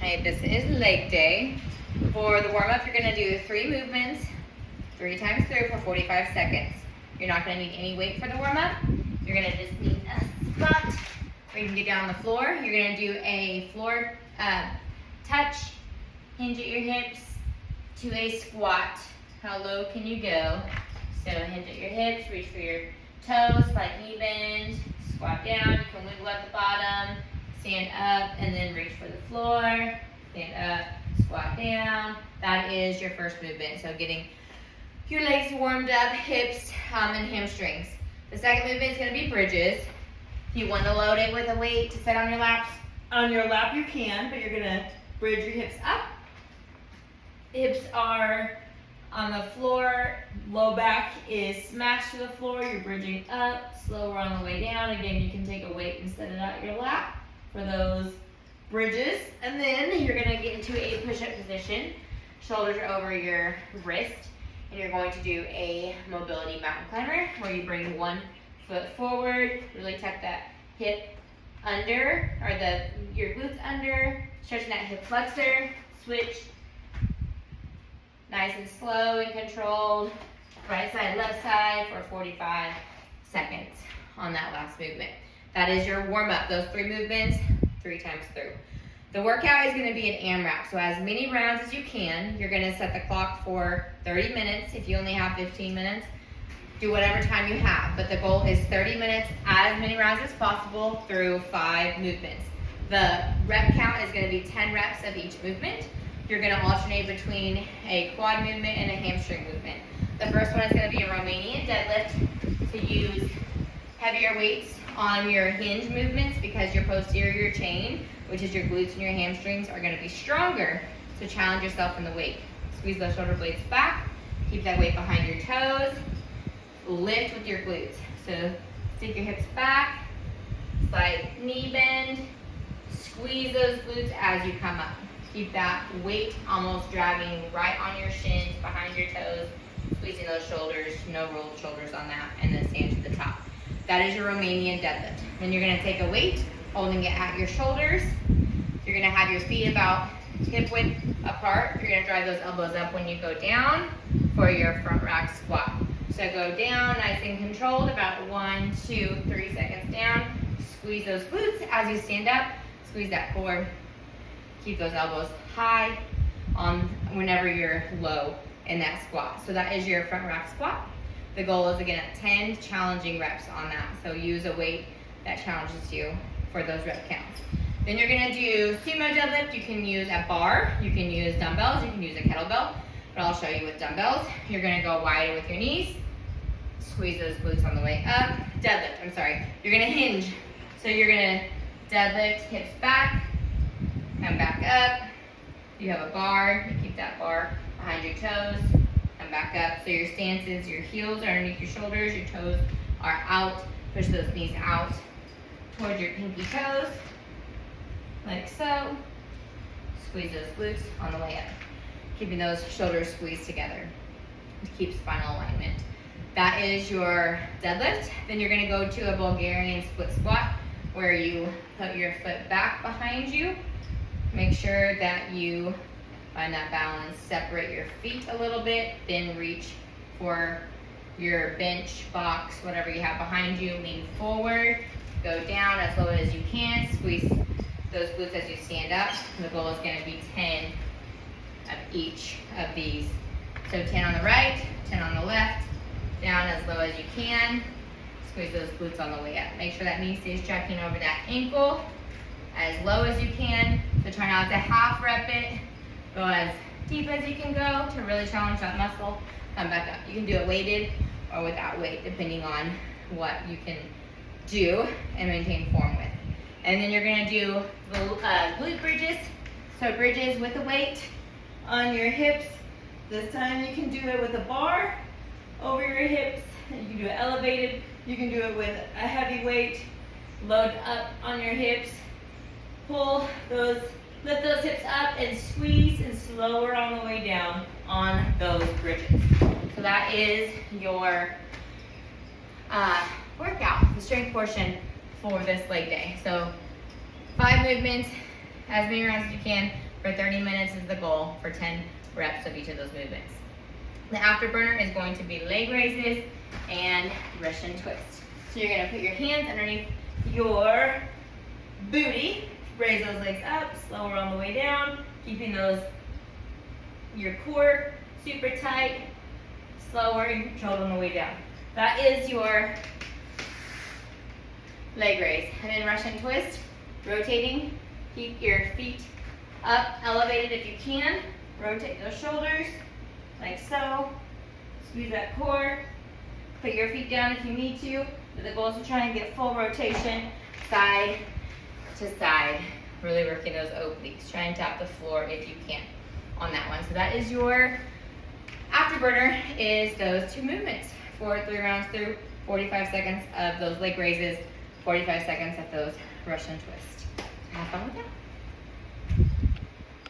Alright, this is leg day. For the warm-up, you're gonna do 3 movements, 3 times through for 45 seconds. You're not gonna need any weight for the warm-up. You're gonna just need a spot where you can get down on the floor. You're gonna do a floor touch, hinge at your hips to a squat. How low can you go? So hinge at your hips, reach for your toes, like knee bend, squat down. You can wiggle at the bottom, stand up, and then reach for the floor. Stand up, squat down. That is your first movement. So getting your legs warmed up, hips and hamstrings. The second movement is going to be bridges. If you want to load it with a weight to sit on your laps, on your lap you can, but you're gonna bridge your hips up. Hips are on the floor, low back is smashed to the floor, you're bridging up, slower on the way down. Again, you can take a weight and set it out your lap for those bridges. And then you're gonna get into a push-up position. Shoulders are over your wrist, and you're going to do a mobility mountain climber where you bring one foot forward, really tuck that hip under, or your glutes under, stretching that hip flexor, switch, nice and slow and controlled, right side, left side for 45 seconds on that last movement. That is your warm-up, those 3 movements, 3 times through. The workout is going to be an AMRAP, so as many rounds as you can. You're going to set the clock for 30 minutes. If you only have 15 minutes, do whatever time you have, but the goal is 30 minutes, as many rounds as possible through 5 movements. The rep count is going to be 10 reps of each movement. You're going to alternate between a quad movement and a hamstring movement. The first one is going to be a Romanian deadlift, to use heavier weights on your hinge movements because your posterior chain, which is your glutes and your hamstrings, are going to be stronger. So challenge yourself in the weight. Squeeze those shoulder blades back, keep that weight behind your toes, lift with your glutes. So stick your hips back, slight knee bend, squeeze those glutes as you come up. Keep that weight almost dragging right on your shins, behind your toes, squeezing those shoulders, no rolled shoulders on that, and then stand to the top. That is your Romanian deadlift. Then you're gonna take a weight, holding it at your shoulders. You're gonna have your feet about hip width apart. You're gonna drive those elbows up when you go down for your front rack squat. So go down nice and controlled, about 1, 2, 3 seconds down. Squeeze those glutes as you stand up. Squeeze that core. Keep those elbows high on whenever you're low in that squat. So that is your front rack squat. The goal is again at 10 challenging reps on that. So use a weight that challenges you for those rep counts. Then you're gonna do sumo deadlift. You can use a bar, you can use dumbbells, you can use a kettlebell, but I'll show you with dumbbells. You're gonna go wider with your knees. Squeeze those glutes on the way up. Deadlift, I'm sorry. You're gonna hinge. So you're gonna deadlift, hips back, come back up. You have a bar, you keep that bar behind your toes, come back up. So your stance is your heels are underneath your shoulders, your toes are out. Push those knees out towards your pinky toes, like so. Squeeze those glutes on the way up. Keeping those shoulders squeezed together to keep spinal alignment. That is your deadlift. Then you're gonna go to a Bulgarian split squat where you put your foot back behind you. Make sure that you find that balance. Separate your feet a little bit, then reach for your bench, box, whatever you have behind you. Lean forward, go down as low as you can. Squeeze those glutes as you stand up. The goal is gonna be 10 of each of these. So 10 on the right, 10 on the left, down as low as you can. Squeeze those glutes on the way up. Make sure that knee stays tracking over that ankle as low as you can. So try not to half rep it. Go as deep as you can go to really challenge that muscle. Come back up. You can do it weighted or without weight, depending on what you can do and maintain form with. And then you're gonna do the glute bridges. So bridges with a weight on your hips. This time you can do it with a bar over your hips. You can do it elevated. You can do it with a heavy weight. Load up on your hips. Pull those, lift those hips up and squeeze, and slower on the way down on those bridges. So that is your workout, the strength portion for this leg day. So 5 movements, as many rounds as you can, for 30 minutes is the goal for 10 reps of each of those movements. The afterburner is going to be leg raises and Russian twist. So you're gonna put your hands underneath your booty, raise those legs up, slower on the way down, keeping your core super tight, slower and controlled on the way down. That is your leg raise. And then Russian twist, rotating, keep your feet up, elevated if you can, rotate those shoulders, like so, squeeze that core, put your feet down if you need to, but the goal is to try and get full rotation, side to side, really working those obliques. Try and tap the floor if you can on that one. So that is your afterburner, is those 2 movements for 3 rounds through, 45 seconds of those leg raises, 45 seconds of those Russian twists. Have fun with that.